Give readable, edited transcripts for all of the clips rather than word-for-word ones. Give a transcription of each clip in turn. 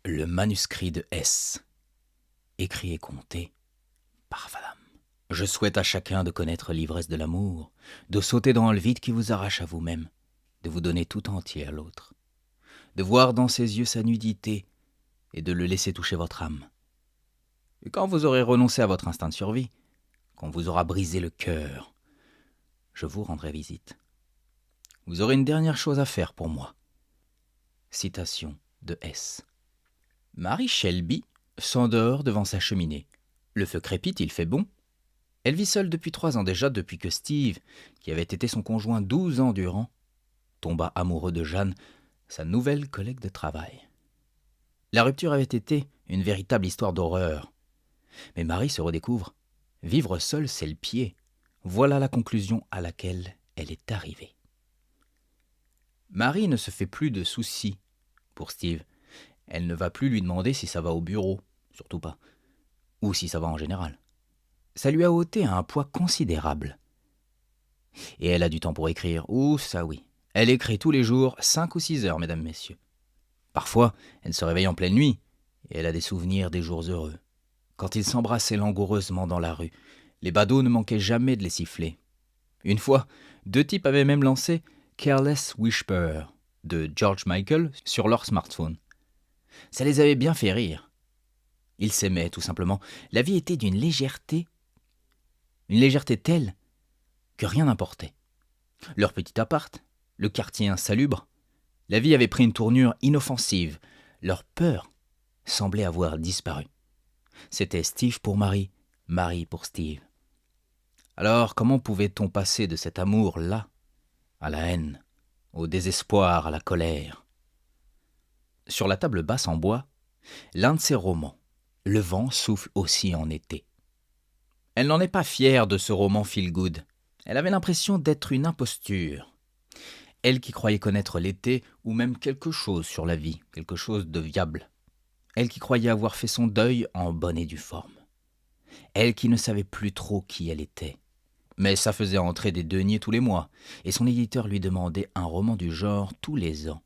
Le manuscrit de S. Écrit et compté par Fadam. Je souhaite à chacun de connaître l'ivresse de l'amour, de sauter dans le vide qui vous arrache à vous-même, de vous donner tout entier à l'autre, de voir dans ses yeux sa nudité et de le laisser toucher votre âme. Et quand vous aurez renoncé à votre instinct de survie, quand vous aura brisé le cœur, je vous rendrai visite. Vous aurez une dernière chose à faire pour moi. Citation de S. Mary Shelby s'endort devant sa cheminée. Le feu crépite, il fait bon. Elle vit seule depuis 3 ans déjà, depuis que Steve, qui avait été son conjoint 12 ans durant, tomba amoureux de Jeanne, sa nouvelle collègue de travail. La rupture avait été une véritable histoire d'horreur. Mais Mary se redécouvre. Vivre seule, c'est le pied. Voilà la conclusion à laquelle elle est arrivée. Mary ne se fait plus de soucis pour Steve. Elle ne va plus lui demander si ça va au bureau, surtout pas, ou si ça va en général. Ça lui a ôté un poids considérable. Et elle a du temps pour écrire. Ouh, ça oui. Elle écrit tous les jours 5 ou 6 heures, mesdames, messieurs. Parfois, elle se réveille en pleine nuit, et elle a des souvenirs des jours heureux. Quand ils s'embrassaient langoureusement dans la rue, les badauds ne manquaient jamais de les siffler. Une fois, 2 types avaient même lancé « Careless Whisper » de George Michael sur leur smartphone. Ça les avait bien fait rire. Ils s'aimaient, tout simplement. La vie était d'une légèreté, une légèreté telle que rien n'importait. Leur petit appart, le quartier insalubre, la vie avait pris une tournure inoffensive. Leur peur semblait avoir disparu. C'était Steve pour Mary, Mary pour Steve. Alors, comment pouvait-on passer de cet amour-là à la haine, au désespoir, à la colère ? Sur la table basse en bois, l'un de ses romans, Le vent souffle aussi en été. Elle n'en est pas fière de ce roman feel-good. Elle avait l'impression d'être une imposture. Elle qui croyait connaître l'été ou même quelque chose sur la vie, quelque chose de viable. Elle qui croyait avoir fait son deuil en bonne et due forme. Elle qui ne savait plus trop qui elle était. Mais ça faisait entrer des deniers tous les mois, et son éditeur lui demandait un roman du genre tous les ans.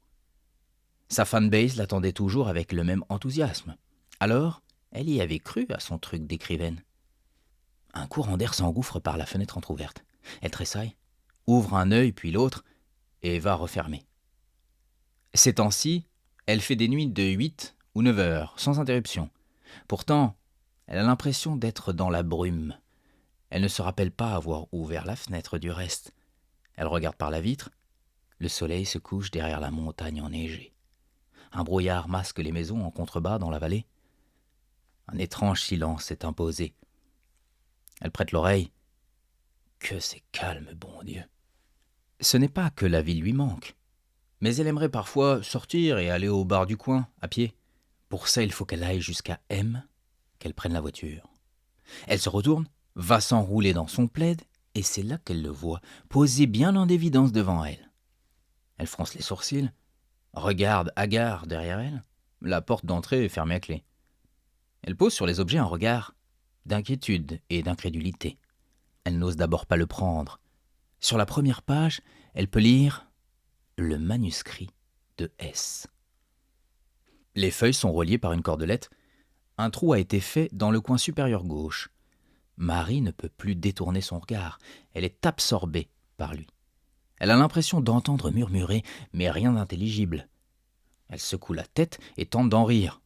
Sa fanbase l'attendait toujours avec le même enthousiasme. Alors, elle y avait cru à son truc d'écrivaine. Un courant d'air s'engouffre par la fenêtre entr'ouverte. Elle tressaille, ouvre un œil puis l'autre, et va refermer. Ces temps-ci, elle fait des nuits de 8 ou 9 heures, sans interruption. Pourtant, elle a l'impression d'être dans la brume. Elle ne se rappelle pas avoir ouvert la fenêtre du reste. Elle regarde par la vitre. Le soleil se couche derrière la montagne enneigée. Un brouillard masque les maisons en contrebas dans la vallée. Un étrange silence s'est imposé. Elle prête l'oreille. Que c'est calme, bon Dieu. Ce n'est pas que la vie lui manque, mais elle aimerait parfois sortir et aller au bar du coin, à pied. Pour ça, il faut qu'elle aille jusqu'à M, qu'elle prenne la voiture. Elle se retourne, va s'enrouler dans son plaid, et c'est là qu'elle le voit, posé bien en évidence devant elle. Elle fronce les sourcils, regarde hagard derrière elle. La porte d'entrée est fermée à clé. Elle pose sur les objets un regard d'inquiétude et d'incrédulité. Elle n'ose d'abord pas le prendre. Sur la première page, elle peut lire « Le manuscrit de S ». Les feuilles sont reliées par une cordelette. Un trou a été fait dans le coin supérieur gauche. Mary ne peut plus détourner son regard. Elle est absorbée par lui. Elle a l'impression d'entendre murmurer, mais rien d'intelligible. Elle secoue la tête et tente d'en rire.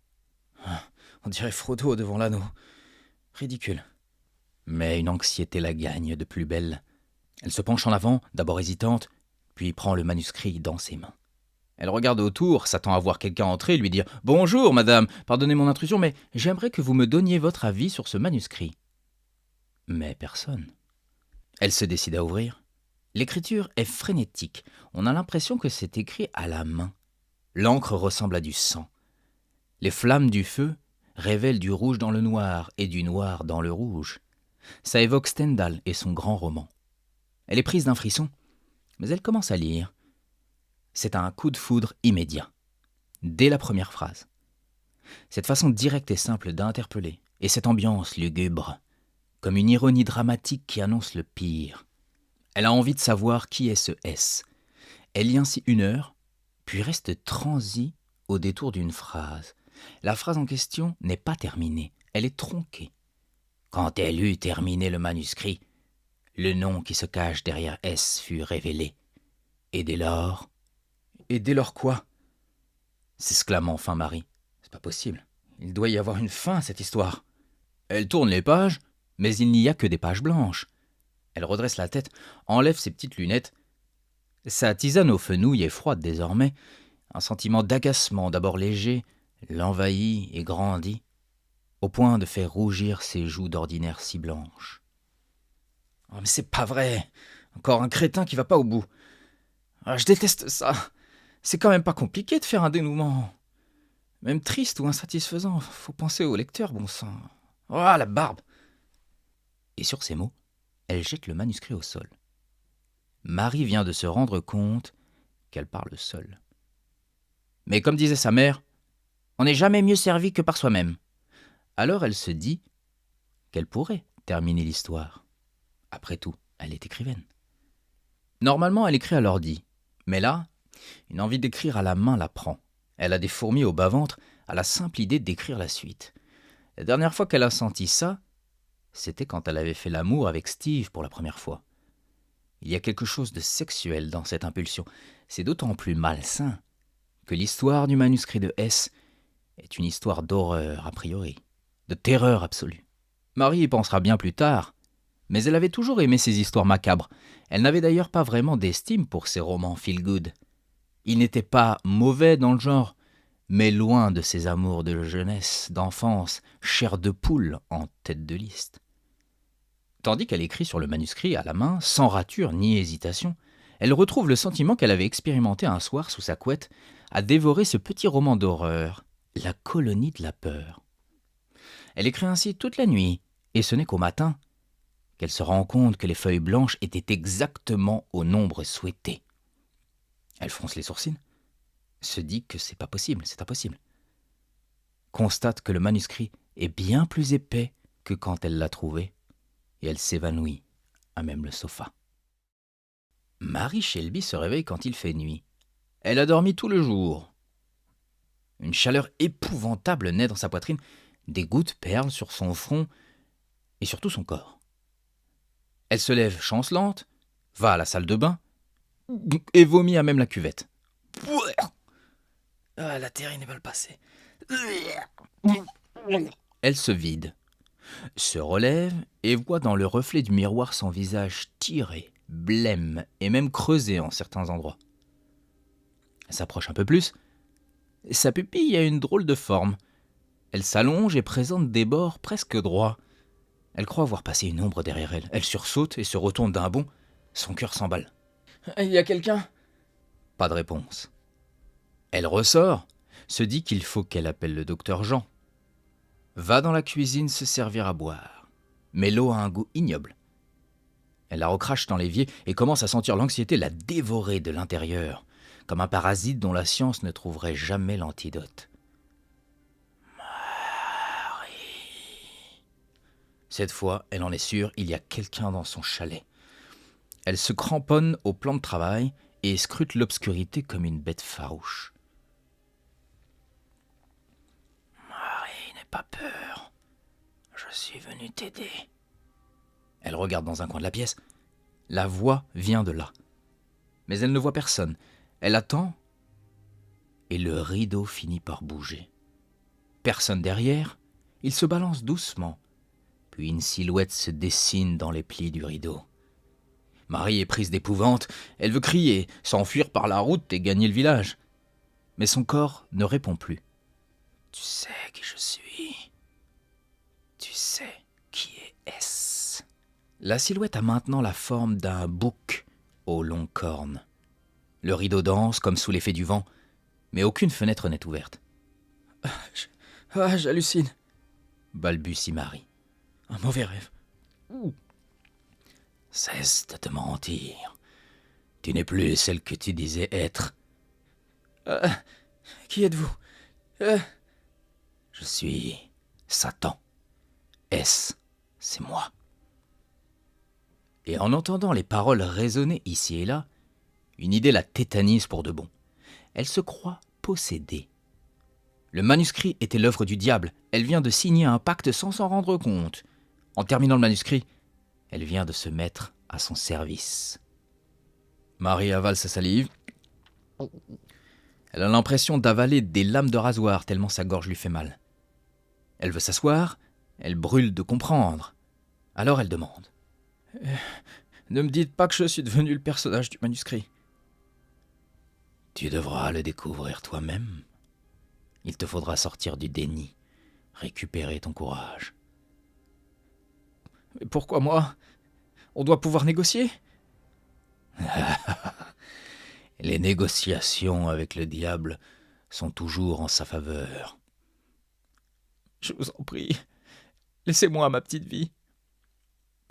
On dirait Frodo devant l'anneau. Ridicule. Mais une anxiété la gagne de plus belle. Elle se penche en avant, d'abord hésitante, puis prend le manuscrit dans ses mains. Elle regarde autour, s'attend à voir quelqu'un entrer et lui dire « Bonjour, madame, pardonnez mon intrusion, mais j'aimerais que vous me donniez votre avis sur ce manuscrit. » Mais personne. Elle se décide à ouvrir. L'écriture est frénétique. On a l'impression que c'est écrit à la main. L'encre ressemble à du sang. Les flammes du feu révèlent du rouge dans le noir et du noir dans le rouge. Ça évoque Stendhal et son grand roman. Elle est prise d'un frisson, mais elle commence à lire. C'est un coup de foudre immédiat, dès la première phrase. Cette façon directe et simple d'interpeller, et cette ambiance lugubre, comme une ironie dramatique qui annonce le pire. Elle a envie de savoir qui est ce S. Elle lit ainsi 1 heure, puis reste transie au détour d'une phrase. La phrase en question n'est pas terminée, elle est tronquée. Quand elle eut terminé le manuscrit, le nom qui se cache derrière S fut révélé. Et dès lors... Et dès lors quoi? S'exclame enfin Marie. C'est pas possible. Il doit y avoir une fin à cette histoire. Elle tourne les pages, mais il n'y a que des pages blanches. Elle redresse la tête, enlève ses petites lunettes. Sa tisane aux fenouil est froide désormais. Un sentiment d'agacement, d'abord léger, l'envahit et grandit, au point de faire rougir ses joues d'ordinaire si blanches. Oh, mais c'est pas vrai! Encore un crétin qui va pas au bout. Ah, je déteste ça. C'est quand même pas compliqué de faire un dénouement. Même triste ou insatisfaisant, faut penser au lecteur, bon sang. Oh, la barbe! Et sur ces mots, elle jette le manuscrit au sol. Marie vient de se rendre compte qu'elle parle seule. Mais comme disait sa mère, on n'est jamais mieux servi que par soi-même. Alors elle se dit qu'elle pourrait terminer l'histoire. Après tout, elle est écrivaine. Normalement, elle écrit à l'ordi. Mais là, une envie d'écrire à la main la prend. Elle a des fourmis au bas-ventre à la simple idée d'écrire la suite. La dernière fois qu'elle a senti ça, c'était quand elle avait fait l'amour avec Steve pour la première fois. Il y a quelque chose de sexuel dans cette impulsion. C'est d'autant plus malsain que l'histoire du manuscrit de S est une histoire d'horreur a priori, de terreur absolue. Marie y pensera bien plus tard, mais elle avait toujours aimé ces histoires macabres. Elle n'avait d'ailleurs pas vraiment d'estime pour ces romans feel-good. Ils n'étaient pas mauvais dans le genre, mais loin de ces amours de jeunesse, d'enfance, chair de poule en tête de liste. Tandis qu'elle écrit sur le manuscrit à la main, sans rature ni hésitation, elle retrouve le sentiment qu'elle avait expérimenté un soir sous sa couette à dévorer ce petit roman d'horreur, La colonie de la peur. Elle écrit ainsi toute la nuit, et ce n'est qu'au matin qu'elle se rend compte que les feuilles blanches étaient exactement au nombre souhaité. Elle fronce les sourcils, se dit que c'est pas possible, c'est impossible. Constate que le manuscrit est bien plus épais que quand elle l'a trouvé, et elle s'évanouit à même le sofa. Mary Shelby se réveille quand il fait nuit. Elle a dormi tout le jour. Une chaleur épouvantable naît dans sa poitrine, des gouttes perlent sur son front et sur tout son corps. Elle se lève chancelante, va à la salle de bain et vomit à même la cuvette. Ah, la terrine est mal passée. Elle se vide, se relève et voit dans le reflet du miroir son visage tiré, blême et même creusé en certains endroits. Elle s'approche un peu plus. Sa pupille a une drôle de forme. Elle s'allonge et présente des bords presque droits. Elle croit voir passer une ombre derrière elle. Elle sursaute et se retourne d'un bond. Son cœur s'emballe. « Il y a quelqu'un ?» Pas de réponse. Elle ressort, se dit qu'il faut qu'elle appelle le docteur Jean. Va dans la cuisine se servir à boire. Mais l'eau a un goût ignoble. Elle la recrache dans l'évier et commence à sentir l'anxiété la dévorer de l'intérieur, comme un parasite dont la science ne trouverait jamais l'antidote. Marie. Cette fois, elle en est sûre, il y a quelqu'un dans son chalet. Elle se cramponne au plan de travail et scrute l'obscurité comme une bête farouche. Marie, n'aie pas peur. Je suis venu t'aider. Elle regarde dans un coin de la pièce. La voix vient de là. Mais elle ne voit personne. Elle attend et le rideau finit par bouger. Personne derrière, il se balance doucement. Puis une silhouette se dessine dans les plis du rideau. Marie est prise d'épouvante. Elle veut crier, s'enfuir par la route et gagner le village. Mais son corps ne répond plus. Tu sais qui je suis. Tu sais qui est S. La silhouette a maintenant la forme d'un bouc aux longues cornes. Le rideau danse comme sous l'effet du vent, mais aucune fenêtre n'est ouverte. J'hallucine, balbutie Marie. Un mauvais rêve. Cesse de te mentir. Tu n'es plus celle que tu disais être. Qui êtes-vous? Je suis Satan. S, c'est moi. Et en entendant les paroles résonner ici et là, une idée la tétanise pour de bon. Elle se croit possédée. Le manuscrit était l'œuvre du diable. Elle vient de signer un pacte sans s'en rendre compte. En terminant le manuscrit, elle vient de se mettre à son service. Marie avale sa salive. Elle a l'impression d'avaler des lames de rasoir tellement sa gorge lui fait mal. Elle veut s'asseoir, elle brûle de comprendre. Alors elle demande. « Ne me dites pas que je suis devenu le personnage du manuscrit. » « Tu devras le découvrir toi-même. Il te faudra sortir du déni, récupérer ton courage. » « Mais pourquoi moi ? On doit pouvoir négocier ?» Les négociations avec le diable sont toujours en sa faveur. « Je vous en prie, laissez-moi ma petite vie. »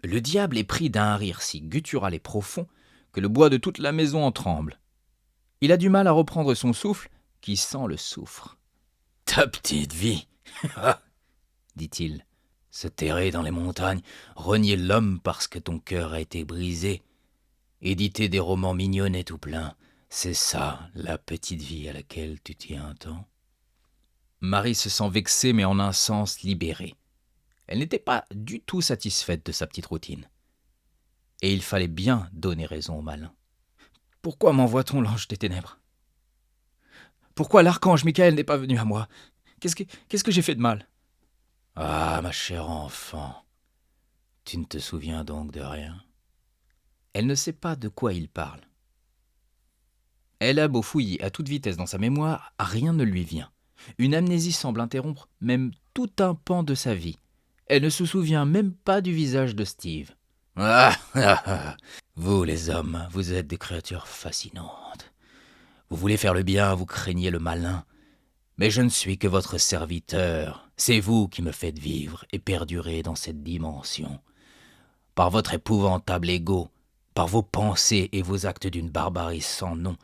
Le diable est pris d'un rire si guttural et profond que le bois de toute la maison en tremble. Il a du mal à reprendre son souffle, qui sent le soufre. « Ta petite vie, dit-il, se terrer dans les montagnes, renier l'homme parce que ton cœur a été brisé, éditer des romans mignonnets tout pleins, c'est ça la petite vie à laquelle tu tiens tant. » Marie se sent vexée mais en un sens libérée. Elle n'était pas du tout satisfaite de sa petite routine. Et il fallait bien donner raison au malin. Pourquoi m'envoie-t-on l'ange des ténèbres ? Pourquoi l'archange Michael n'est pas venu à moi ? Qu'est-ce que j'ai fait de mal ? Ah, ma chère enfant, tu ne te souviens donc de rien ? Elle ne sait pas de quoi il parle. Elle a beau fouiller à toute vitesse dans sa mémoire, rien ne lui vient. Une amnésie semble interrompre même tout un pan de sa vie. Elle ne se souvient même pas du visage de Steve. Vous les hommes, vous êtes des créatures fascinantes. Vous voulez faire le bien, vous craignez le malin. Mais je ne suis que votre serviteur. C'est vous qui me faites vivre et perdurer dans cette dimension. Par votre épouvantable ego, par vos pensées et vos actes d'une barbarie sans nom,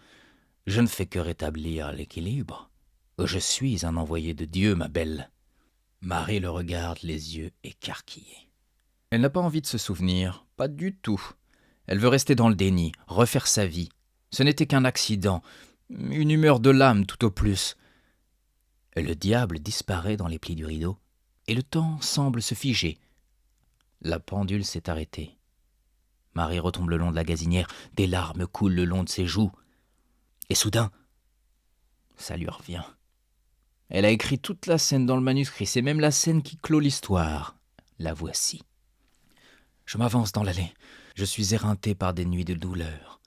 je ne fais que rétablir l'équilibre. Je suis un envoyé de Dieu, ma belle. Marie le regarde les yeux écarquillés. Elle n'a pas envie de se souvenir, pas du tout. Elle veut rester dans le déni, refaire sa vie. Ce n'était qu'un accident, une humeur de l'âme tout au plus. Le diable disparaît dans les plis du rideau, et le temps semble se figer. La pendule s'est arrêtée. Marie retombe le long de la gazinière, des larmes coulent le long de ses joues. Et soudain, ça lui revient. Elle a écrit toute la scène dans le manuscrit, c'est même la scène qui clôt l'histoire. La voici. Je m'avance dans l'allée. Je suis éreinté par des nuits de douleur.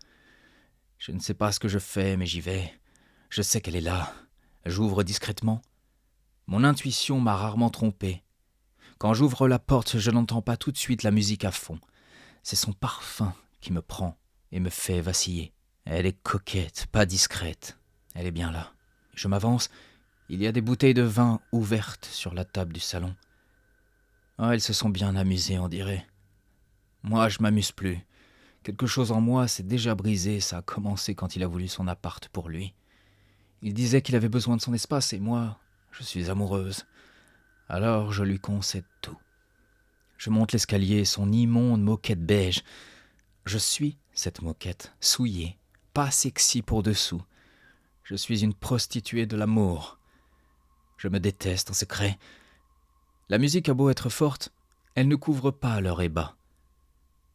Je ne sais pas ce que je fais, mais j'y vais. Je sais qu'elle est là. J'ouvre discrètement. Mon intuition m'a rarement trompé. Quand j'ouvre la porte, je n'entends pas tout de suite la musique à fond. C'est son parfum qui me prend et me fait vaciller. Elle est coquette, pas discrète. Elle est bien là. Je m'avance. Il y a des bouteilles de vin ouvertes sur la table du salon. Ah, elles se sont bien amusées, on dirait. Moi, je m'amuse plus. Quelque chose en moi s'est déjà brisé, ça a commencé quand il a voulu son appart pour lui. Il disait qu'il avait besoin de son espace et moi, je suis amoureuse. Alors je lui concède tout. Je monte l'escalier, son immonde moquette beige. Je suis cette moquette, souillée, pas sexy pour dessous. Je suis une prostituée de l'amour. Je me déteste en secret. La musique a beau être forte, elle ne couvre pas l'heure et bas.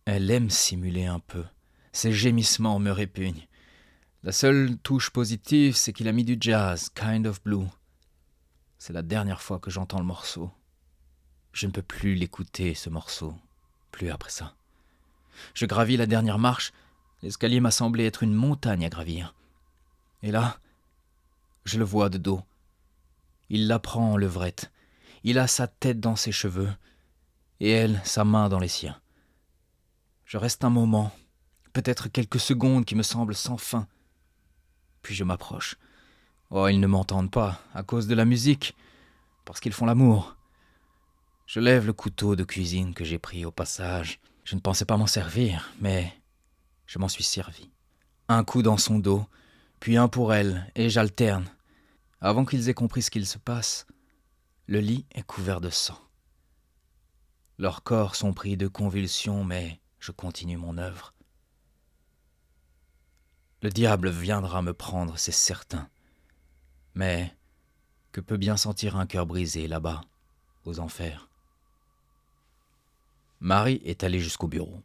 Elle aime simuler un peu. Ses gémissements me répugnent. La seule touche positive, c'est qu'il a mis du jazz, Kind of Blue. C'est la dernière fois que j'entends le morceau. Je ne peux plus l'écouter, ce morceau. Plus après ça. Je gravis la dernière marche. L'escalier m'a semblé être une montagne à gravir. Et là, je le vois de dos. Il la prend en levrette. Il a sa tête dans ses cheveux. Et elle, sa main dans les siens. Je reste un moment, peut-être quelques secondes qui me semblent sans fin. Puis je m'approche. Oh, ils ne m'entendent pas, à cause de la musique, parce qu'ils font l'amour. Je lève le couteau de cuisine que j'ai pris au passage. Je ne pensais pas m'en servir, mais je m'en suis servi. Un coup dans son dos, puis un pour elle, et j'alterne. Avant qu'ils aient compris ce qu'il se passe, le lit est couvert de sang. Leurs corps sont pris de convulsions, mais je continue mon œuvre. Le diable viendra me prendre, c'est certain. Mais que peut bien sentir un cœur brisé là-bas, aux enfers. Marie est allée jusqu'au bureau.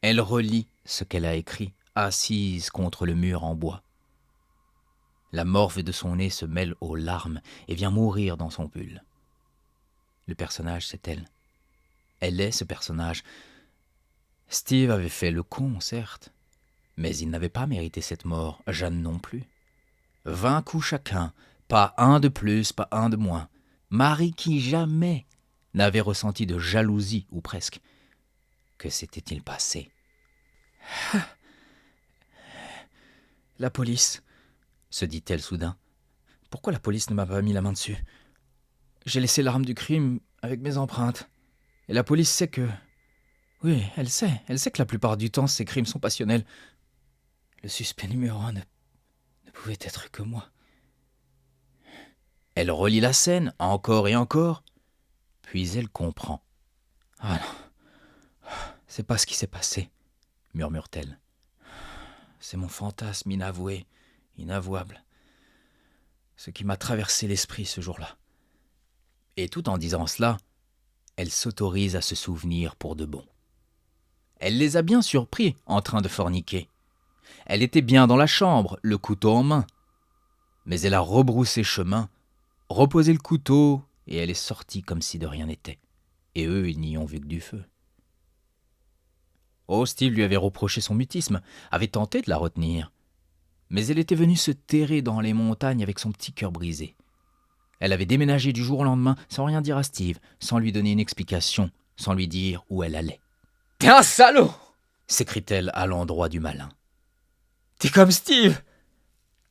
Elle relit ce qu'elle a écrit, assise contre le mur en bois. La morve de son nez se mêle aux larmes et vient mourir dans son pull. Le personnage, c'est elle. Elle est ce personnage. Steve avait fait le con, certes, mais il n'avait pas mérité cette mort, Jeanne non plus. 20 coups chacun, pas un de plus, pas un de moins. Marie qui jamais n'avait ressenti de jalousie, ou presque. Que s'était-il passé? La police, se dit-elle soudain. Pourquoi la police ne m'a pas mis la main dessus? J'ai laissé l'arme du crime avec mes empreintes. Et la police sait que... Oui, elle sait que la plupart du temps, ces crimes sont passionnels. Le suspect numéro 1 ne pouvait être que moi. Elle relit la scène, encore et encore, puis elle comprend. « Ah non, c'est pas ce qui s'est passé, » murmure-t-elle. « C'est mon fantasme inavoué, inavouable, ce qui m'a traversé l'esprit ce jour-là. » Et tout en disant cela, elle s'autorise à se souvenir pour de bon. Elle les a bien surpris en train de forniquer. Elle était bien dans la chambre, le couteau en main. Mais elle a rebroussé chemin, reposé le couteau, et elle est sortie comme si de rien n'était. Et eux, ils n'y ont vu que du feu. Oh, Steve lui avait reproché son mutisme, avait tenté de la retenir. Mais elle était venue se terrer dans les montagnes avec son petit cœur brisé. Elle avait déménagé du jour au lendemain sans rien dire à Steve, sans lui donner une explication, sans lui dire où elle allait. « T'es un salaud !» s'écrie-t-elle à l'endroit du malin. « T'es comme Steve,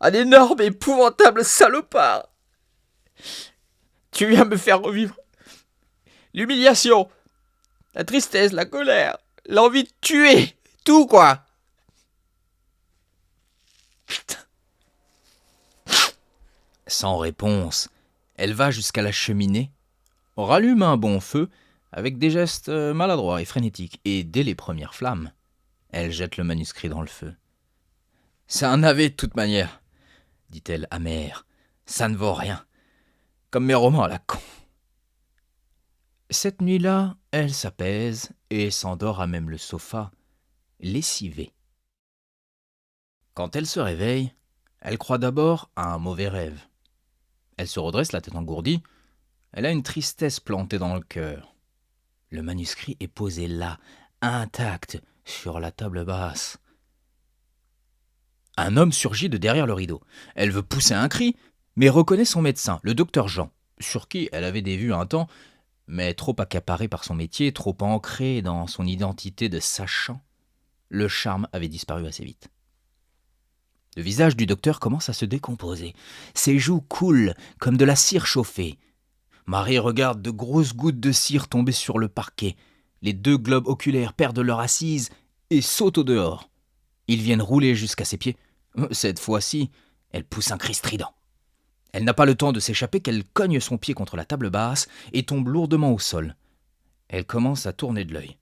un énorme et épouvantable salopard. Tu viens me faire revivre l'humiliation, la tristesse, la colère, l'envie de tuer, tout quoi. » Sans réponse, elle va jusqu'à la cheminée, rallume un bon feu avec des gestes maladroits et frénétiques, et dès les premières flammes, elle jette le manuscrit dans le feu. « C'est un navet de toute manière, » dit-elle amère. « Ça ne vaut rien, comme mes romans à la con. » Cette nuit-là, elle s'apaise et s'endort à même le sofa, lessivée. Quand elle se réveille, elle croit d'abord à un mauvais rêve. Elle se redresse la tête engourdie. Elle a une tristesse plantée dans le cœur. Le manuscrit est posé là, intact, sur la table basse. Un homme surgit de derrière le rideau. Elle veut pousser un cri, mais reconnaît son médecin, le docteur Jean, sur qui elle avait des vues un temps, mais trop accaparée par son métier, trop ancrée dans son identité de sachant, le charme avait disparu assez vite. Le visage du docteur commence à se décomposer. Ses joues coulent comme de la cire chauffée. Marie regarde de grosses gouttes de cire tomber sur le parquet. Les 2 globes oculaires perdent leur assise et sautent au dehors. Ils viennent rouler jusqu'à ses pieds. Cette fois-ci, elle pousse un cri strident. Elle n'a pas le temps de s'échapper qu'elle cogne son pied contre la table basse et tombe lourdement au sol. Elle commence à tourner de l'œil.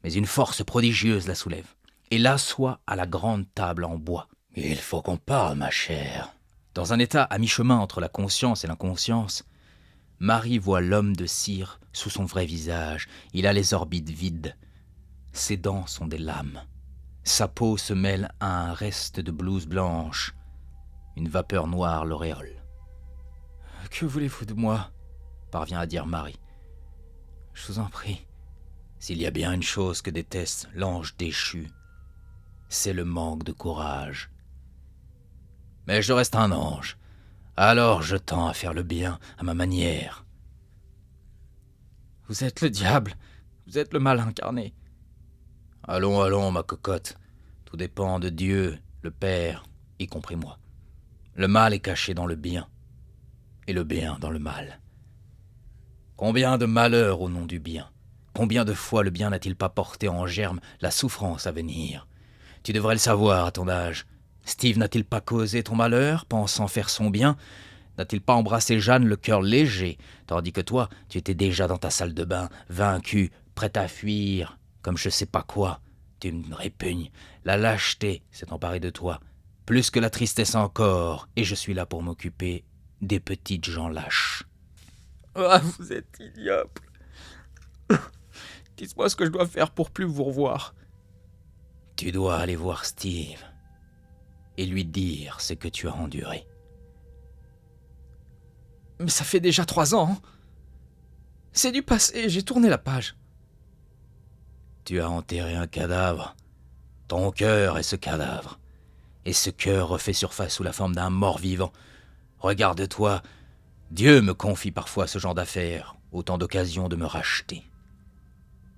Mais une force prodigieuse la soulève et l'assoit à la grande table en bois. « Il faut qu'on parle, ma chère. » Dans un état à mi-chemin entre la conscience et l'inconscience, Marie voit l'homme de cire sous son vrai visage. Il a les orbites vides. Ses dents sont des lames. Sa peau se mêle à un reste de blouse blanche. Une vapeur noire l'auréole. « Que voulez-vous de moi ?» parvient à dire Marie. « Je vous en prie. » S'il y a bien une chose que déteste l'ange déchu, c'est le manque de courage. Mais je reste un ange, alors je tends à faire le bien à ma manière. Vous êtes le diable, vous êtes le mal incarné. Allons, allons, ma cocotte, tout dépend de Dieu, le Père, y compris moi. Le mal est caché dans le bien, et le bien dans le mal. Combien de malheurs au nom du bien? Combien de fois le bien n'a-t-il pas porté en germe la souffrance à venir? Tu devrais le savoir à ton âge. Steve n'a-t-il pas causé ton malheur, pensant faire son bien? N'a-t-il pas embrassé Jeanne le cœur léger, tandis que toi, tu étais déjà dans ta salle de bain, vaincu, prêt à fuir, comme je sais pas quoi? Tu me répugnes. La lâcheté s'est emparée de toi, plus que la tristesse encore, et je suis là pour m'occuper des petites gens lâches. Ah, vous êtes ignoble. Dites-moi ce que je dois faire pour plus vous revoir. Tu dois aller voir Steve et lui dire ce que tu as enduré. Mais ça fait déjà 3 ans. C'est du passé, j'ai tourné la page. Tu as enterré un cadavre. Ton cœur est ce cadavre. Et ce cœur refait surface sous la forme d'un mort vivant. Regarde-toi, Dieu me confie parfois ce genre d'affaires, autant d'occasions de me racheter.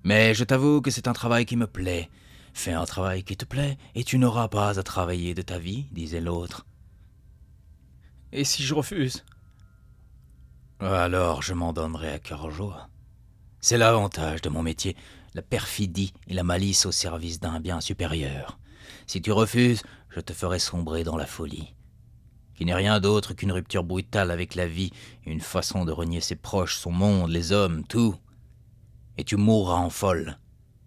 Mais je t'avoue que c'est un travail qui me plaît. Fais un travail qui te plaît, et tu n'auras pas à travailler de ta vie, disait l'autre. Et si je refuse? Alors je m'en donnerai à cœur joie. C'est l'avantage de mon métier, la perfidie et la malice au service d'un bien supérieur. Si tu refuses, je te ferai sombrer dans la folie, qui n'est rien d'autre qu'une rupture brutale avec la vie, une façon de renier ses proches, son monde, les hommes, tout. Et tu mourras en folle,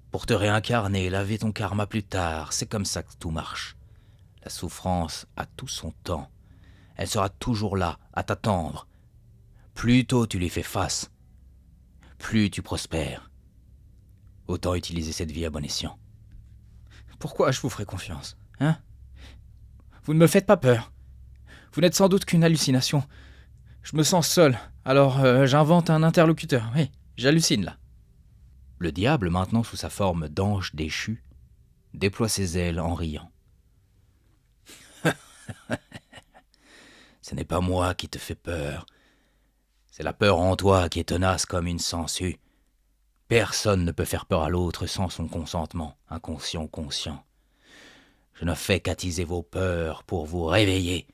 pour te réincarner et laver ton karma plus tard. C'est comme ça que tout marche. La souffrance a tout son temps. Elle sera toujours là, à t'attendre. Plus tôt tu lui fais face, plus tu prospères. Autant utiliser cette vie à bon escient. Pourquoi je vous ferai confiance, hein? Vous ne me faites pas peur. Vous n'êtes sans doute qu'une hallucination. Je me sens seul, alors j'invente un interlocuteur. Oui, j'hallucine là. Le diable, maintenant sous sa forme d'ange déchu, déploie ses ailes en riant. Ce n'est pas moi qui te fais peur. C'est la peur en toi qui est tenace comme une sangsue. Personne ne peut faire peur à l'autre sans son consentement, inconscient ou conscient. Je ne fais qu'attiser vos peurs pour vous réveiller.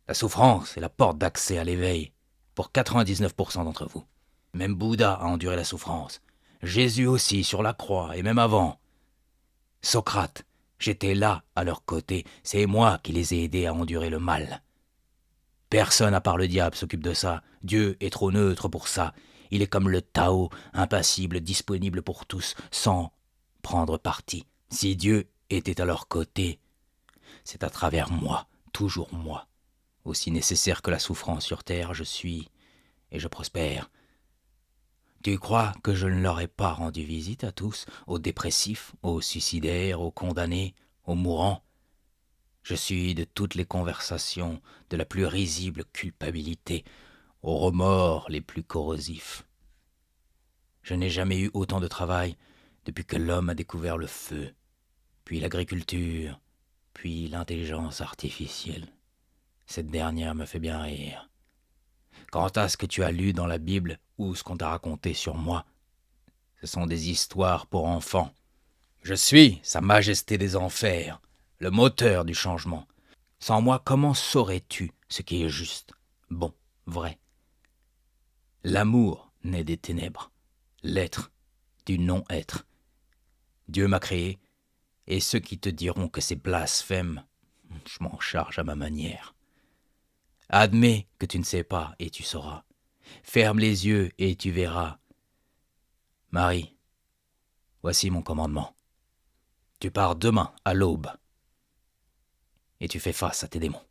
La souffrance est la porte d'accès à l'éveil pour 99% d'entre vous. Même Bouddha a enduré la souffrance. Jésus aussi sur la croix et même avant. Socrate, j'étais là à leur côté. C'est moi qui les ai aidés à endurer le mal. Personne à part le diable s'occupe de ça. Dieu est trop neutre pour ça. Il est comme le Tao, impassible, disponible pour tous, sans prendre parti. Si Dieu était à leur côté, c'est à travers moi, toujours moi. Aussi nécessaire que la souffrance sur terre, je suis et je prospère. Tu crois que je ne leur ai pas rendu visite à tous, aux dépressifs, aux suicidaires, aux condamnés, aux mourants? Je suis de toutes les conversations, de la plus risible culpabilité, aux remords les plus corrosifs. Je n'ai jamais eu autant de travail depuis que l'homme a découvert le feu, puis l'agriculture, puis l'intelligence artificielle. Cette dernière me fait bien rire. Quant à ce que tu as lu dans la Bible ou ce qu'on t'a raconté sur moi, ce sont des histoires pour enfants. Je suis Sa Majesté des Enfers, le moteur du changement. Sans moi, comment saurais-tu ce qui est juste, bon, vrai? L'amour naît des ténèbres, l'être du non-être. Dieu m'a créé, et ceux qui te diront que c'est blasphème, je m'en charge à ma manière. Admets que tu ne sais pas, et tu sauras. Ferme les yeux, et tu verras. Marie, voici mon commandement. Tu pars demain à l'aube, et tu fais face à tes démons.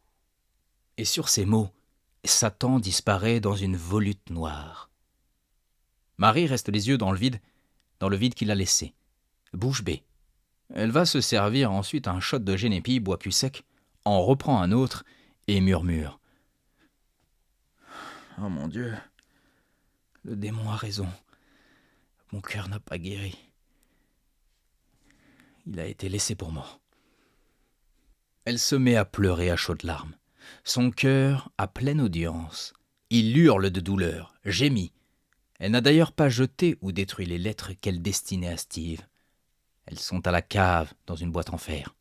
Et sur ces mots, Satan disparaît dans une volute noire. Marie reste les yeux dans le vide qu'il a laissé. Bouche bée. Elle va se servir ensuite un shot de Génépi, bois cul sec, en reprend un autre et murmure. Oh mon Dieu, le démon a raison. Mon cœur n'a pas guéri. Il a été laissé pour mort. Elle se met à pleurer à chaudes larmes. Son cœur a pleine audience. Il hurle de douleur, gémit. Elle n'a d'ailleurs pas jeté ou détruit les lettres qu'elle destinait à Steve. Elles sont à la cave, dans une boîte en fer.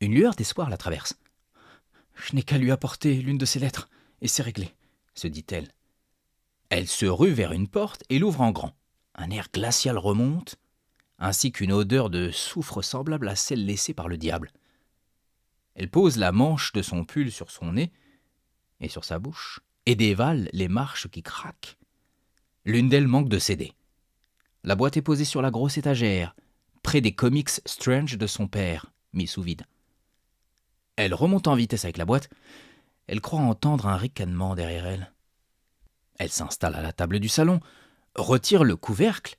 Une lueur d'espoir la traverse. « Je n'ai qu'à lui apporter l'une de ces lettres, et c'est réglé, » se dit-elle. Elle se rue vers une porte et l'ouvre en grand. Un air glacial remonte, ainsi qu'une odeur de soufre semblable à celle laissée par le diable. Elle pose la manche de son pull sur son nez et sur sa bouche, et dévale les marches qui craquent. L'une d'elles manque de céder. La boîte est posée sur la grosse étagère, près des comics Strange de son père, mis sous vide. Elle remonte en vitesse avec la boîte, Elle croit entendre un ricanement derrière elle. Elle s'installe à la table du salon, retire le couvercle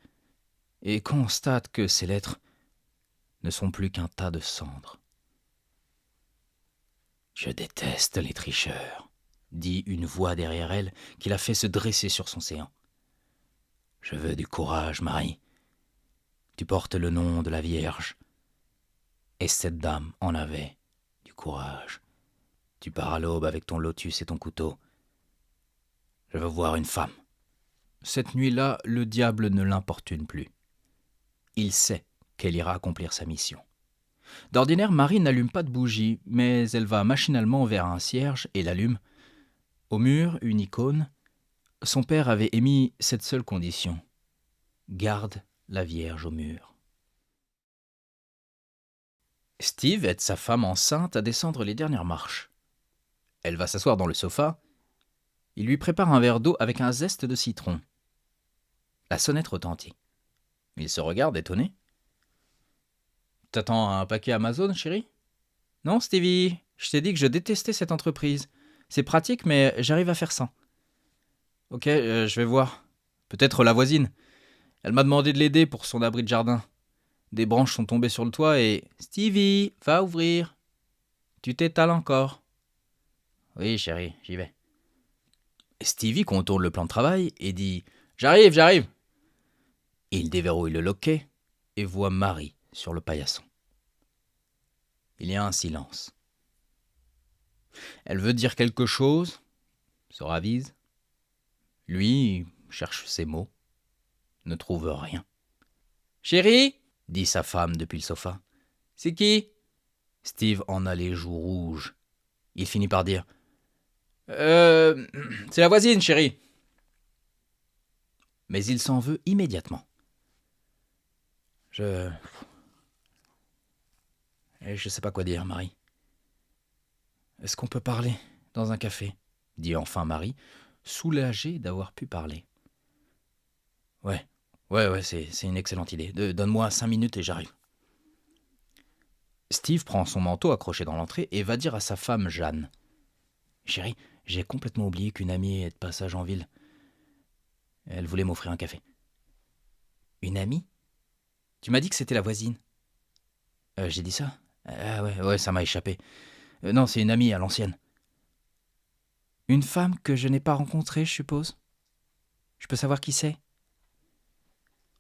et constate que ses lettres ne sont plus qu'un tas de cendres. « Je déteste les tricheurs », dit une voix derrière elle qui la fait se dresser sur son séant. « Je veux du courage, Marie. Tu portes le nom de la Vierge. Et cette dame en avait du courage. Tu pars à l'aube avec ton lotus et ton couteau. Je veux voir une femme. » Cette nuit-là, le diable ne l'importune plus. Il sait qu'elle ira accomplir sa mission. D'ordinaire, Marie n'allume pas de bougie, mais elle va machinalement vers un cierge et l'allume. Au mur, une icône. Son père avait émis cette seule condition. Garde la Vierge au mur. Steve aide sa femme enceinte à descendre les dernières marches. Elle va s'asseoir dans le sofa. Il lui prépare un verre d'eau avec un zeste de citron. La sonnette retentit. Il se regarde étonné. « T'attends un paquet Amazon, chérie ?»« Non, Stevie, je t'ai dit que je détestais cette entreprise. C'est pratique, mais j'arrive à faire sans. »« Ok, je vais voir. Peut-être la voisine. Elle m'a demandé de l'aider pour son abri de jardin. Des branches sont tombées sur le toit et... Stevie, va ouvrir. Tu t'étales encore. »« Oui, chérie, j'y vais. » Stevie contourne le plan de travail et dit « J'arrive !» Il déverrouille le loquet et voit Marie sur le paillasson. Il y a un silence. Elle veut dire quelque chose, se ravise. Lui cherche ses mots, ne trouve rien. « Chérie !» dit sa femme depuis le sofa. « C'est qui ?» Steve en a les joues rouges. Il finit par dire « c'est la voisine, chérie. » Mais il s'en veut immédiatement. Je sais pas quoi dire, Marie. Est-ce qu'on peut parler dans un café ? Dit enfin Marie, soulagée d'avoir pu parler. Ouais, c'est une excellente idée. Donne-moi 5 minutes et j'arrive. Steve prend son manteau accroché dans l'entrée et va dire à sa femme Jeanne. Chérie, j'ai complètement oublié qu'une amie est de passage en ville. Elle voulait m'offrir un café. Une amie ? Tu m'as dit que c'était la voisine. J'ai dit ça ? Ah ouais, ça m'a échappé. Non, c'est une amie à l'ancienne. Une femme que je n'ai pas rencontrée, je suppose ? Je peux savoir qui c'est ?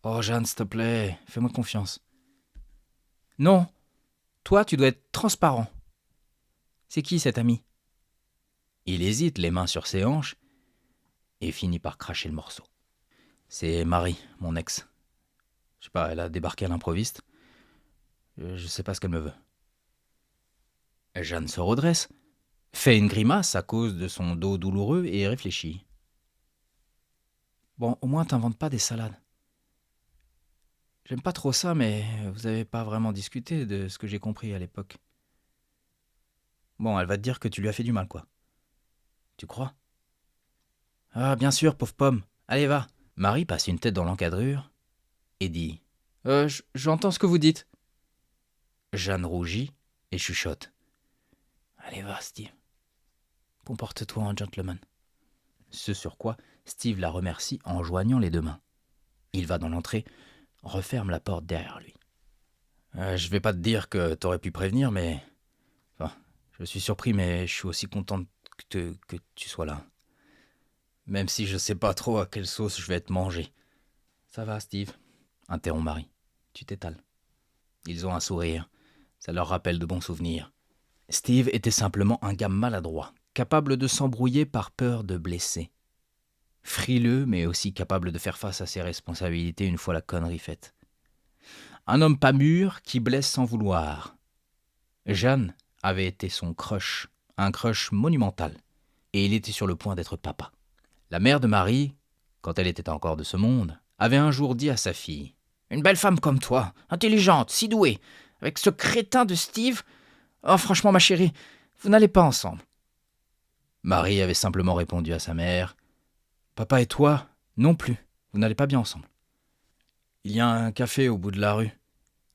Oh, Jeanne, s'il te plaît, fais-moi confiance. Non, toi, tu dois être transparent. C'est qui cette amie ? Il hésite, les mains sur ses hanches, et finit par cracher le morceau. C'est Marie, mon ex. Je sais pas, elle a débarqué à l'improviste. Je sais pas ce qu'elle me veut. Jeanne se redresse, fait une grimace à cause de son dos douloureux et réfléchit. Bon, au moins t'inventes pas des salades. J'aime pas trop ça, mais vous avez pas vraiment discuté de ce que j'ai compris à l'époque. Bon, elle va te dire que tu lui as fait du mal, quoi. Tu crois ? Ah, bien sûr, pauvre pomme. Allez, va. Marie passe une tête dans l'encadrure et dit « J'entends ce que vous dites. » Jeanne rougit et chuchote. « Allez, va, Steve. Comporte-toi en gentleman. » Ce sur quoi Steve la remercie en joignant les deux mains. Il va dans l'entrée, referme la porte derrière lui. Je vais pas te dire que t'aurais pu prévenir, mais... Enfin, je suis surpris, mais je suis aussi contente que tu sois là. Même si je sais pas trop à quelle sauce je vais être mangé. Ça va, Steve, interrompt Marie. Tu t'étales. Ils ont un sourire. Ça leur rappelle de bons souvenirs. Steve était simplement un gars maladroit, capable de s'embrouiller par peur de blesser. Frileux, mais aussi capable de faire face à ses responsabilités une fois la connerie faite. Un homme pas mûr qui blesse sans vouloir. Jeanne avait été son crush, un crush monumental, et il était sur le point d'être papa. La mère de Marie, quand elle était encore de ce monde, avait un jour dit à sa fille « Une belle femme comme toi, intelligente, si douée, avec ce crétin de Steve, oh franchement ma chérie, vous n'allez pas ensemble. » Marie avait simplement répondu à sa mère « Papa et toi, non plus, vous n'allez pas bien ensemble. »« Il y a un café au bout de la rue, »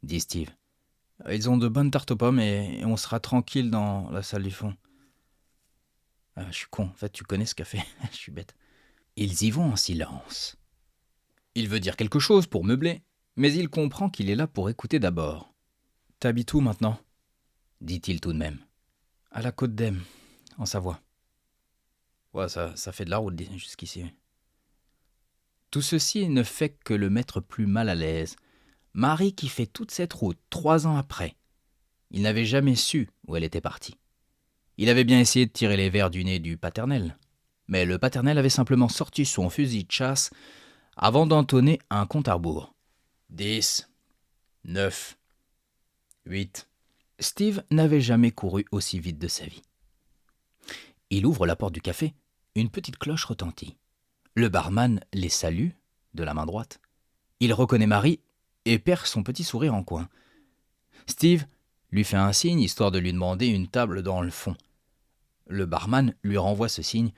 dit Steve. « Ils ont de bonnes tartes aux pommes et on sera tranquille dans la salle du fond. » Je suis con, en fait, tu connais ce café. Je suis bête. Ils y vont en silence. Il veut dire quelque chose pour meubler, mais il comprend qu'il est là pour écouter d'abord. T'habites où maintenant ? Dit-il tout de même. À la Côte d'Em, en Savoie. Ouais, ça fait de la route jusqu'ici. Tout ceci ne fait que le mettre plus mal à l'aise. Marie qui fait toute cette route 3 ans après. Il n'avait jamais su où elle était partie. Il avait bien essayé de tirer les vers du nez du paternel, mais le paternel avait simplement sorti son fusil de chasse avant d'entonner un compte à rebours. 10, 9, 8. Steve n'avait jamais couru aussi vite de sa vie. Il ouvre la porte du café, une petite cloche retentit. Le barman les salue, de la main droite. Il reconnaît Marie et perd son petit sourire en coin. Steve lui fait un signe histoire de lui demander une table dans le fond. Le barman lui renvoie ce signe.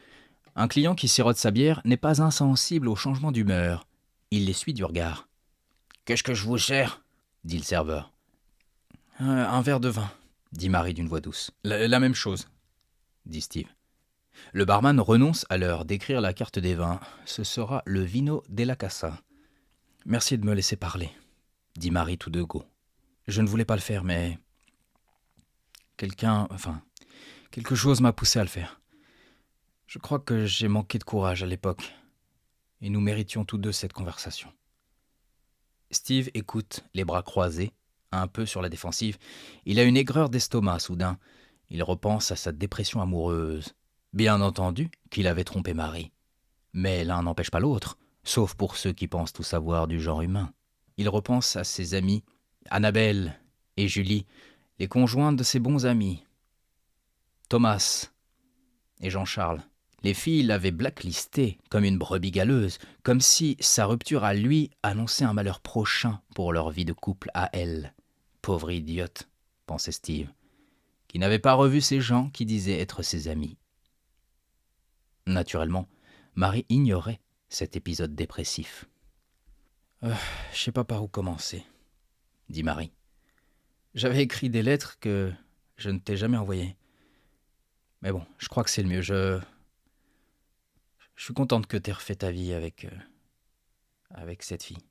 Un client qui sirote sa bière n'est pas insensible au changement d'humeur. Il les suit du regard. « Qu'est-ce que je vous sers ?» dit le serveur. « Un verre de vin, » dit Marie d'une voix douce. « La même chose, » dit Steve. Le barman renonce à leur décrire la carte des vins. Ce sera le Vino della Casa. « Merci de me laisser parler, » dit Marie tout de go. « Je ne voulais pas le faire, mais... quelque chose m'a poussé à le faire. Je crois que j'ai manqué de courage à l'époque, et nous méritions tous deux cette conversation. » Steve écoute, les bras croisés, un peu sur la défensive. Il a une aigreur d'estomac soudain. Il repense à sa dépression amoureuse. Bien entendu qu'il avait trompé Marie. Mais l'un n'empêche pas l'autre, sauf pour ceux qui pensent tout savoir du genre humain. Il repense à ses amis, Annabelle et Julie, les conjointes de ses bons amis. Thomas et Jean-Charles. Les filles l'avaient blacklisté comme une brebis galeuse, comme si sa rupture à lui annonçait un malheur prochain pour leur vie de couple à elle. Pauvre idiote, pensait Steve, qui n'avait pas revu ces gens qui disaient être ses amis. Naturellement, Marie ignorait cet épisode dépressif. Je sais pas par où commencer, dit Marie. J'avais écrit des lettres que je ne t'ai jamais envoyées. Mais bon, je crois que c'est le mieux. Je suis contente que t'aies refait ta vie avec cette fille.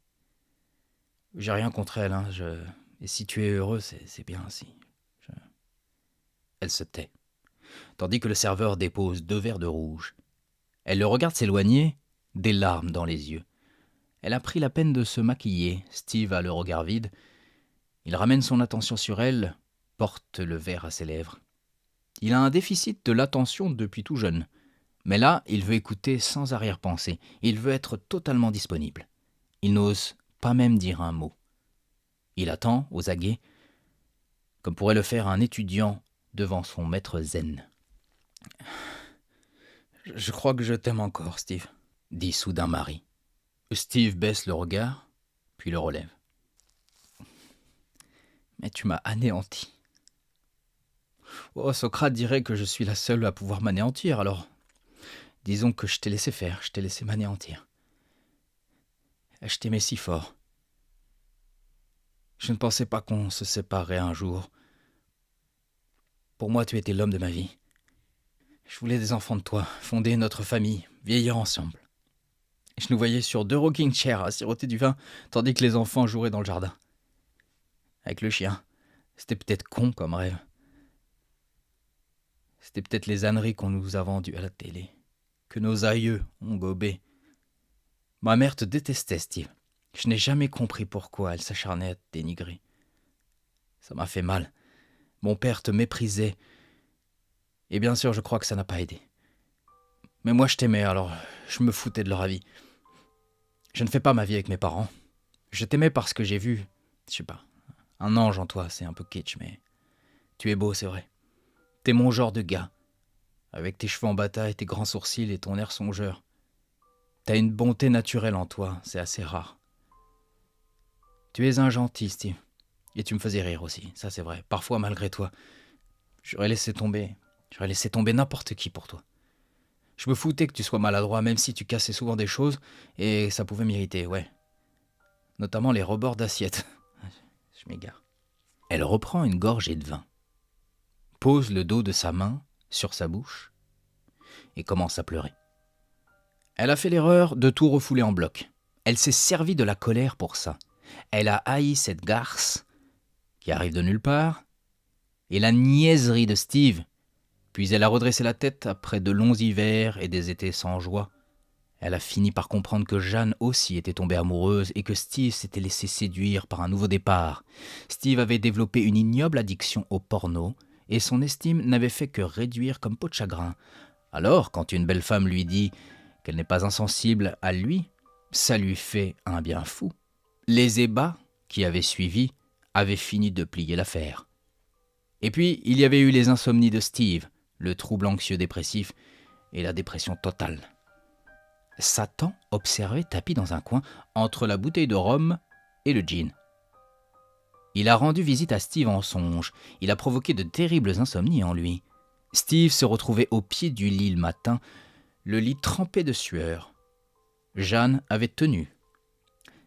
J'ai rien contre elle, hein. Et si tu es heureux, c'est bien ainsi. Elle se tait, tandis que le serveur dépose 2 verres de rouge. Elle le regarde s'éloigner, des larmes dans les yeux. Elle a pris la peine de se maquiller. Steve a le regard vide. Il ramène son attention sur elle, porte le verre à ses lèvres. Il a un déficit de l'attention depuis tout jeune. Mais là, il veut écouter sans arrière-pensée. Il veut être totalement disponible. Il n'ose pas même dire un mot. Il attend, aux aguets, comme pourrait le faire un étudiant devant son maître zen. « Je crois que je t'aime encore, Steve, » dit soudain Marie. Steve baisse le regard, puis le relève. « Mais tu m'as anéanti. Oh, Socrate dirait que je suis la seule à pouvoir m'anéantir, alors disons que je t'ai laissé faire, je t'ai laissé m'anéantir. Je t'aimais si fort. Je ne pensais pas qu'on se séparerait un jour. Pour moi, tu étais l'homme de ma vie. Je voulais des enfants de toi, fonder notre famille, vieillir ensemble. Je nous voyais sur 2 rocking chairs à siroter du vin, tandis que les enfants joueraient dans le jardin. Avec le chien. C'était peut-être con comme rêve. C'était peut-être les âneries qu'on nous a vendues à la télé, que nos aïeux ont gobé. Ma mère te détestait, Steve. Je n'ai jamais compris pourquoi elle s'acharnait à te dénigrer. Ça m'a fait mal. Mon père te méprisait. Et bien sûr, je crois que ça n'a pas aidé. Mais moi, je t'aimais, alors je me foutais de leur avis. Je ne fais pas ma vie avec mes parents. Je t'aimais parce que j'ai vu, je sais pas, un ange en toi. C'est un peu kitsch, mais tu es beau, c'est vrai. T'es mon genre de gars. Avec tes cheveux en bataille, tes grands sourcils et ton air songeur. T'as une bonté naturelle en toi, c'est assez rare. Tu es un gentil, Steve. Et tu me faisais rire aussi, ça c'est vrai. Parfois, malgré toi, j'aurais laissé tomber n'importe qui pour toi. Je me foutais que tu sois maladroit, même si tu cassais souvent des choses, et ça pouvait m'irriter, ouais. Notamment les rebords d'assiette. Je m'égare. Elle reprend une gorgée de vin, pose le dos de sa main sur sa bouche, et commence à pleurer. Elle a fait l'erreur de tout refouler en bloc. Elle s'est servie de la colère pour ça. Elle a haï cette garce qui arrive de nulle part et la niaiserie de Steve. Puis elle a redressé la tête après de longs hivers et des étés sans joie. Elle a fini par comprendre que Jeanne aussi était tombée amoureuse et que Steve s'était laissé séduire par un nouveau départ. Steve avait développé une ignoble addiction au porno et son estime n'avait fait que réduire comme peau de chagrin. Alors, quand une belle femme lui dit qu'elle n'est pas insensible à lui, ça lui fait un bien fou. Les ébats qui avaient suivi avaient fini de plier l'affaire. Et puis, il y avait eu les insomnies de Steve, le trouble anxieux dépressif et la dépression totale. Satan observait tapis dans un coin entre la bouteille de rhum et le gin. Il a rendu visite à Steve en songe. Il a provoqué de terribles insomnies en lui. Steve se retrouvait au pied du lit le matin, le lit trempé de sueur. Jeanne avait tenu.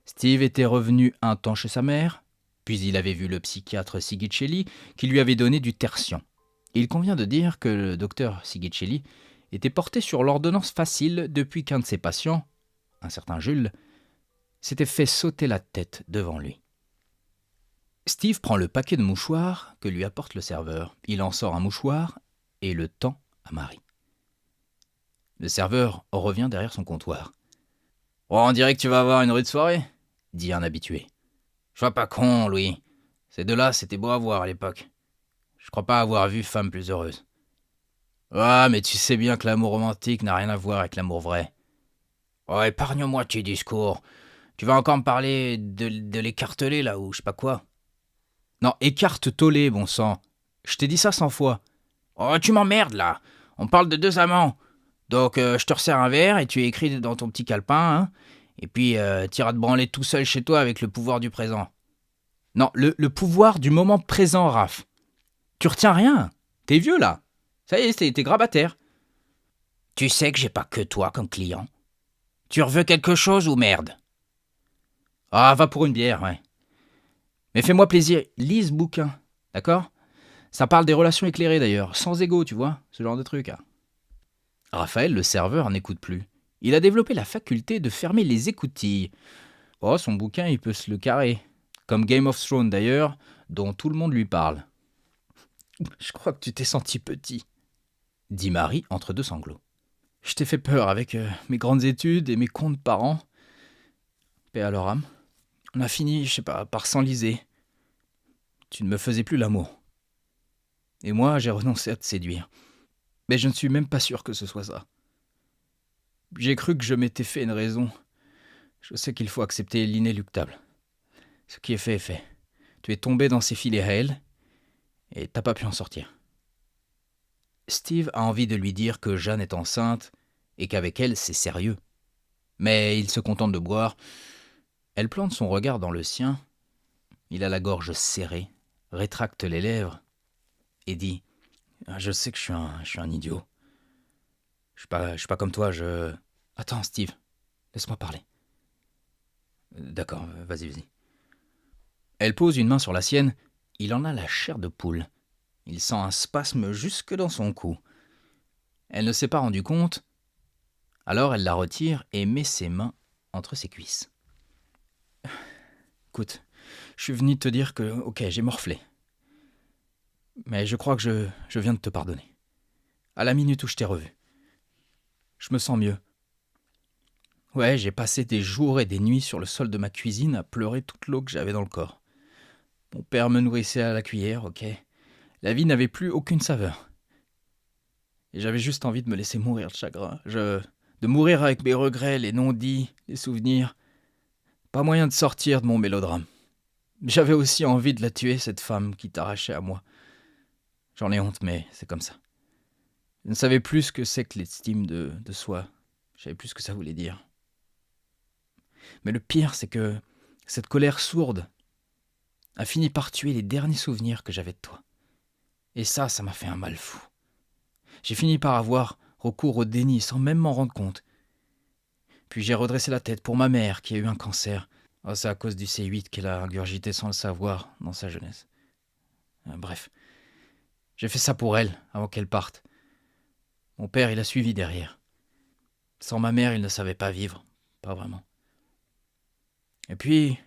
Steve était revenu un temps chez sa mère, puis il avait vu le psychiatre Sigicelli qui lui avait donné du tertian. Il convient de dire que le docteur Sigicelli était porté sur l'ordonnance facile depuis qu'un de ses patients, un certain Jules, s'était fait sauter la tête devant lui. Steve prend le paquet de mouchoirs que lui apporte le serveur. Il en sort un mouchoir et le tend à Marie. Le serveur revient derrière son comptoir. « Oh, on dirait que tu vas avoir une rude soirée », dit un habitué. « Sois pas con, Louis. Ces deux-là, c'était beau à voir à l'époque. Je crois pas avoir vu femme plus heureuse. » « Ah, mais tu sais bien que l'amour romantique n'a rien à voir avec l'amour vrai. »« Oh, épargne-moi tes discours. Tu vas encore me parler de l'écartelé, là, ou je sais pas quoi. »« Non, écarte-tolé, bon sang. Je t'ai dit ça 100 fois. »« Oh, tu m'emmerdes, là. On parle de deux amants. Donc, je te resserre un verre et tu écris dans ton petit calepin, hein. Et puis, t'iras te branler tout seul chez toi avec le pouvoir du présent. »« Non, le pouvoir du moment présent, Raph. Tu retiens rien. T'es vieux, là. Ça y est, t'es grabataire. »« Tu sais que j'ai pas que toi comme client. Tu reveux quelque chose ou merde ?»« Ah, va pour une bière, ouais. Mais fais-moi plaisir, lis ce bouquin, d'accord ? Ça parle des relations éclairées d'ailleurs, sans ego, tu vois, ce genre de truc. Hein. » Raphaël, le serveur, n'écoute plus. Il a développé la faculté de fermer les écoutilles. Oh, son bouquin, il peut se le carrer. Comme Game of Thrones d'ailleurs, dont tout le monde lui parle. « Je crois que tu t'es senti petit, » dit Marie entre deux sanglots. « Je t'ai fait peur avec mes grandes études et mes contes parents. Paix à leur âme. On a fini, je sais pas, par s'enliser. Tu ne me faisais plus l'amour. Et moi, j'ai renoncé à te séduire. Mais je ne suis même pas sûr que ce soit ça. J'ai cru que je m'étais fait une raison. Je sais qu'il faut accepter l'inéluctable. Ce qui est fait est fait. Tu es tombé dans ses filets à elle, et t'as pas pu en sortir. » Steve a envie de lui dire que Jeanne est enceinte et qu'avec elle, c'est sérieux. Mais il se contente de boire. Elle plante son regard dans le sien. Il a la gorge serrée, rétracte les lèvres et dit « Je sais que je suis un idiot. Je suis pas comme toi, je... » « Attends, Steve, laisse-moi parler. »« D'accord, vas-y. » Elle pose une main sur la sienne. Il en a la chair de poule. Il sent un spasme jusque dans son cou. Elle ne s'est pas rendu compte. Alors elle la retire et met ses mains entre ses cuisses. « Écoute, je suis venu te dire que, ok, j'ai morflé. Mais je crois que je viens de te pardonner. À la minute où je t'ai revu. Je me sens mieux. Ouais, j'ai passé des jours et des nuits sur le sol de ma cuisine à pleurer toute l'eau que j'avais dans le corps. Mon père me nourrissait à la cuillère, ok. La vie n'avait plus aucune saveur. Et j'avais juste envie de me laisser mourir de chagrin. De mourir avec mes regrets, les non-dits, les souvenirs. Pas moyen de sortir de mon mélodrame. J'avais aussi envie de la tuer, cette femme qui t'arrachait à moi. J'en ai honte, mais c'est comme ça. Je ne savais plus ce que c'est que l'estime de soi. Je savais plus ce que ça voulait dire. Mais le pire, c'est que cette colère sourde a fini par tuer les derniers souvenirs que j'avais de toi. Et ça m'a fait un mal fou. J'ai fini par avoir recours au déni sans même m'en rendre compte. Puis j'ai redressé la tête pour ma mère qui a eu un cancer. Oh, c'est à cause du C8 qu'elle a ingurgité sans le savoir dans sa jeunesse. Bref, j'ai fait ça pour elle avant qu'elle parte. Mon père, il a suivi derrière. Sans ma mère, il ne savait pas vivre. Pas vraiment. Et puis,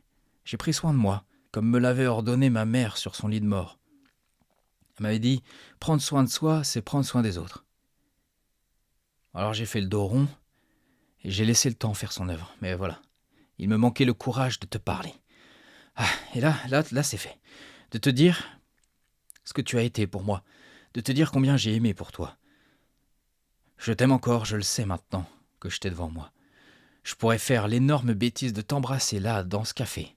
j'ai pris soin de moi, comme me l'avait ordonné ma mère sur son lit de mort. Elle m'avait dit, prendre soin de soi, c'est prendre soin des autres. Alors j'ai fait le dos rond, et j'ai laissé le temps faire son œuvre. Mais voilà, il me manquait le courage de te parler. Ah, et là, c'est fait. De te dire ce que tu as été pour moi, de te dire combien j'ai aimé pour toi. Je t'aime encore, je le sais maintenant que je t'ai devant moi. Je pourrais faire l'énorme bêtise de t'embrasser là, dans ce café.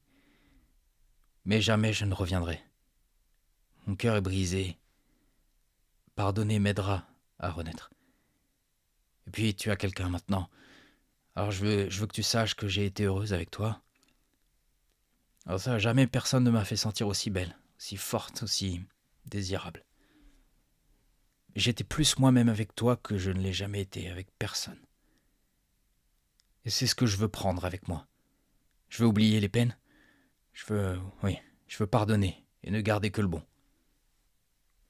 Mais jamais je ne reviendrai. Mon cœur est brisé. Pardonner m'aidera à renaître. Et puis tu as quelqu'un maintenant. Alors je veux que tu saches que j'ai été heureuse avec toi. Alors ça, jamais personne ne m'a fait sentir aussi belle, aussi forte, aussi désirable. J'étais plus moi-même avec toi que je ne l'ai jamais été avec personne. Et c'est ce que je veux prendre avec moi. Je veux oublier les peines. Je veux pardonner et ne garder que le bon.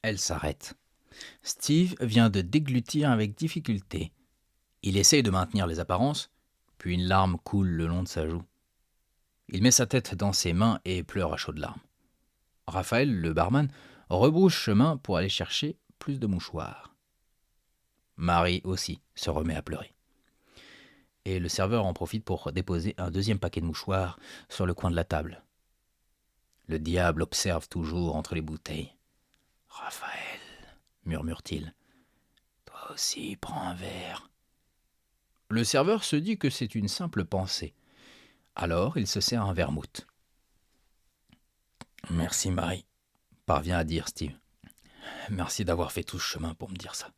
Elle s'arrête. Steve vient de déglutir avec difficulté. Il essaye de maintenir les apparences, puis une larme coule le long de sa joue. Il met sa tête dans ses mains et pleure à chaudes larmes. Raphaël, le barman, rebrousse chemin pour aller chercher plus de mouchoirs. Marie aussi se remet à pleurer. Et le serveur en profite pour déposer un deuxième paquet de mouchoirs sur le coin de la table. Le diable observe toujours entre les bouteilles. « Raphaël, murmure-t-il, toi aussi prends un verre. » Le serveur se dit que c'est une simple pensée. Alors il se sert un vermouth. « Merci Marie, » parvient à dire Steve. « Merci d'avoir fait tout ce chemin pour me dire ça. »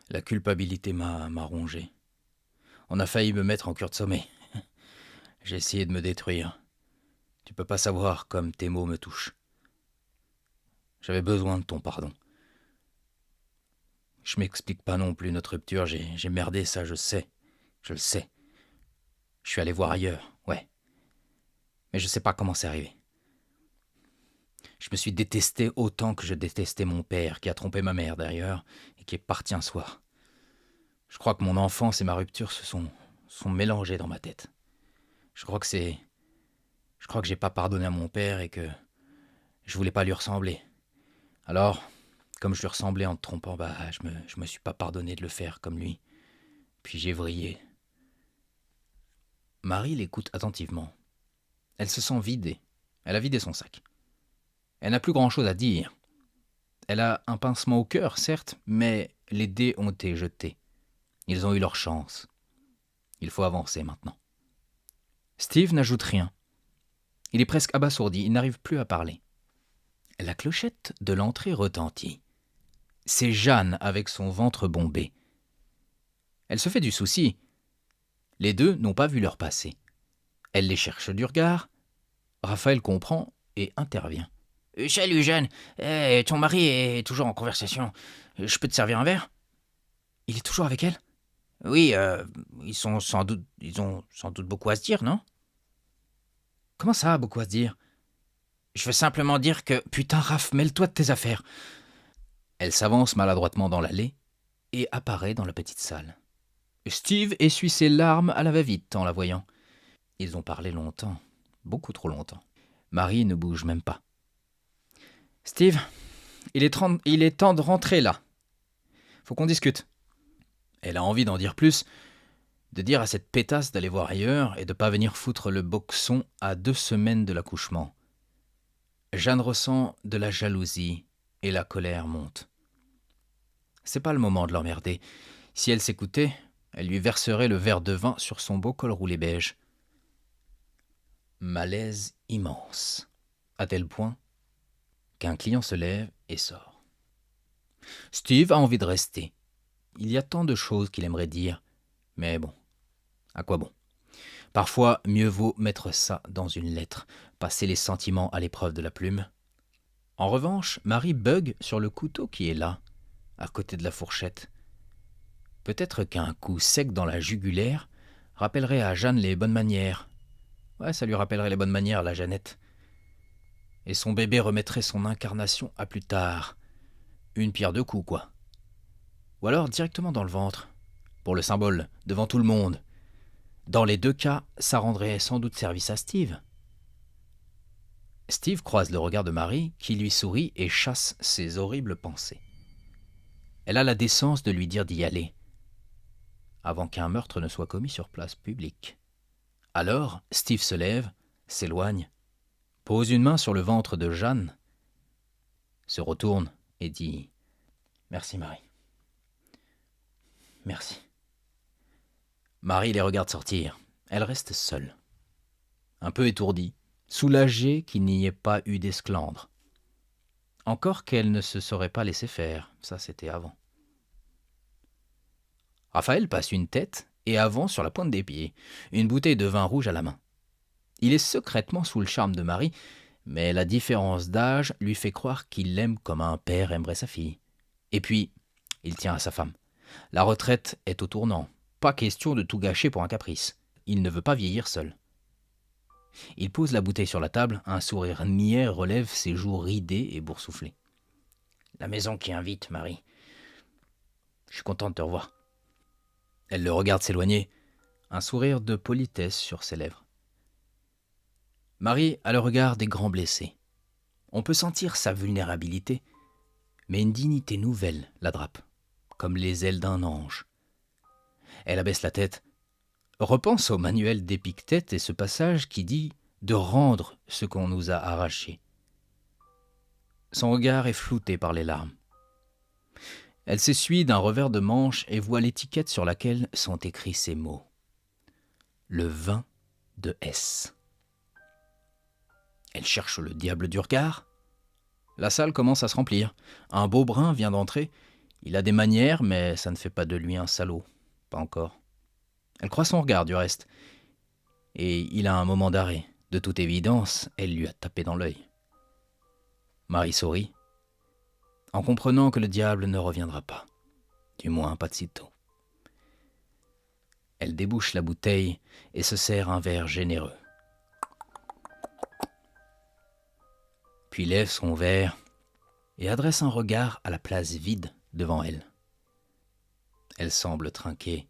La culpabilité m'a rongé. On a failli me mettre en cure de sommeil. J'ai essayé de me détruire. Tu peux pas savoir comme tes mots me touchent. J'avais besoin de ton pardon. Je m'explique pas non plus notre rupture, j'ai merdé ça, je sais. Je le sais. Je suis allé voir ailleurs, ouais. Mais je sais pas comment c'est arrivé. Je me suis détesté autant que je détestais mon père, qui a trompé ma mère d'ailleurs, et qui est parti un soir. Je crois que mon enfance et ma rupture se sont mélangés dans ma tête. Je crois que j'ai pas pardonné à mon père et que je voulais pas lui ressembler. Alors, comme je lui ressemblais en te trompant, je me suis pas pardonné de le faire comme lui. Puis j'ai vrillé. Marie l'écoute attentivement. Elle se sent vidée. Elle a vidé son sac. Elle n'a plus grand-chose à dire. Elle a un pincement au cœur, certes, mais les dés ont été jetés. Ils ont eu leur chance. Il faut avancer maintenant. Steve n'ajoute rien. Il est presque abasourdi, il n'arrive plus à parler. La clochette de l'entrée retentit. C'est Jeanne avec son ventre bombé. Elle se fait du souci. Les deux n'ont pas vu leur passé. Elle les cherche du regard. Raphaël comprend et intervient. « Salut Jeanne, ton mari est toujours en conversation. Je peux te servir un verre ?»« Il est toujours avec elle ?»« Oui, ils ont sans doute beaucoup à se dire, non ?»« Comment ça, beaucoup à se dire ?»« Je veux simplement dire que... Putain, Raph, mêle-toi de tes affaires. » Elle s'avance maladroitement dans l'allée et apparaît dans la petite salle. Steve essuie ses larmes à la va-vite en la voyant. Ils ont parlé longtemps, beaucoup trop longtemps. Marie ne bouge même pas. « Steve, il est temps de rentrer là. Faut qu'on discute. » Elle a envie d'en dire plus, de dire à cette pétasse d'aller voir ailleurs et de pas venir foutre le boxon à 2 semaines de l'accouchement. Jeanne ressent de la jalousie et la colère monte. C'est pas le moment de l'emmerder. Si elle s'écoutait, elle lui verserait le verre de vin sur son beau col roulé beige. Malaise immense, à tel point qu'un client se lève et sort. Steve a envie de rester. Il y a tant de choses qu'il aimerait dire, mais bon, à quoi bon ? Parfois, mieux vaut mettre ça dans une lettre, passer les sentiments à l'épreuve de la plume. En revanche, Marie bug sur le couteau qui est là, à côté de la fourchette. Peut-être qu'un coup sec dans la jugulaire rappellerait à Jeanne les bonnes manières. Ouais, ça lui rappellerait les bonnes manières, la Jeannette. et son bébé remettrait son incarnation à plus tard. Une pierre deux coups, quoi. Ou alors directement dans le ventre, pour le symbole, devant tout le monde. Dans les deux cas, ça rendrait sans doute service à Steve. Steve croise le regard de Marie, qui lui sourit et chasse ses horribles pensées. Elle a la décence de lui dire d'y aller, avant qu'un meurtre ne soit commis sur place publique. Alors, Steve se lève, s'éloigne, pose une main sur le ventre de Jeanne, se retourne et dit « Merci Marie. Merci. » Marie les regarde sortir. Elle reste seule, un peu étourdie, soulagée qu'il n'y ait pas eu d'esclandre. Encore qu'elle ne se serait pas laissée faire, ça c'était avant. Raphaël passe une tête et avance sur la pointe des pieds, une bouteille de vin rouge à la main. Il est secrètement sous le charme de Marie, mais la différence d'âge lui fait croire qu'il l'aime comme un père aimerait sa fille. Et puis, il tient à sa femme. La retraite est au tournant. Pas question de tout gâcher pour un caprice. Il ne veut pas vieillir seul. Il pose la bouteille sur la table, un sourire niais relève ses joues ridées et boursouflées. « La maison qui invite, Marie. Je suis content de te revoir. » Elle le regarde s'éloigner, un sourire de politesse sur ses lèvres. Marie a le regard des grands blessés. On peut sentir sa vulnérabilité, mais une dignité nouvelle la drape, comme les ailes d'un ange. Elle abaisse la tête, repense au manuel d'Épictète et ce passage qui dit de rendre ce qu'on nous a arraché. Son regard est flouté par les larmes. Elle s'essuie d'un revers de manche et voit l'étiquette sur laquelle sont écrits ces mots. Le vin de S. Elle cherche le diable du regard. La salle commence à se remplir. Un beau brun vient d'entrer. Il a des manières, mais ça ne fait pas de lui un salaud. Pas encore. Elle croise son regard du reste. Et il a un moment d'arrêt. De toute évidence, elle lui a tapé dans l'œil. Marie sourit, en comprenant que le diable ne reviendra pas. Du moins, pas de sitôt. Elle débouche la bouteille et se sert un verre généreux. Puis lève son verre et adresse un regard à la place vide devant elle. Elle semble trinquer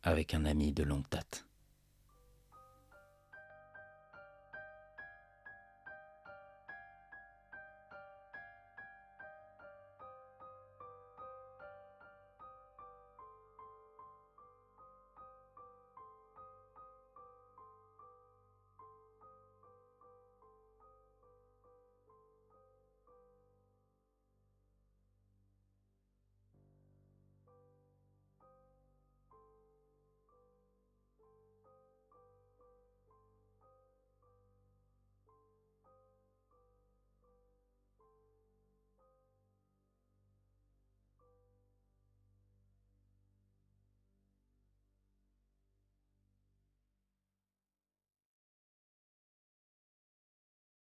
avec un ami de longue date.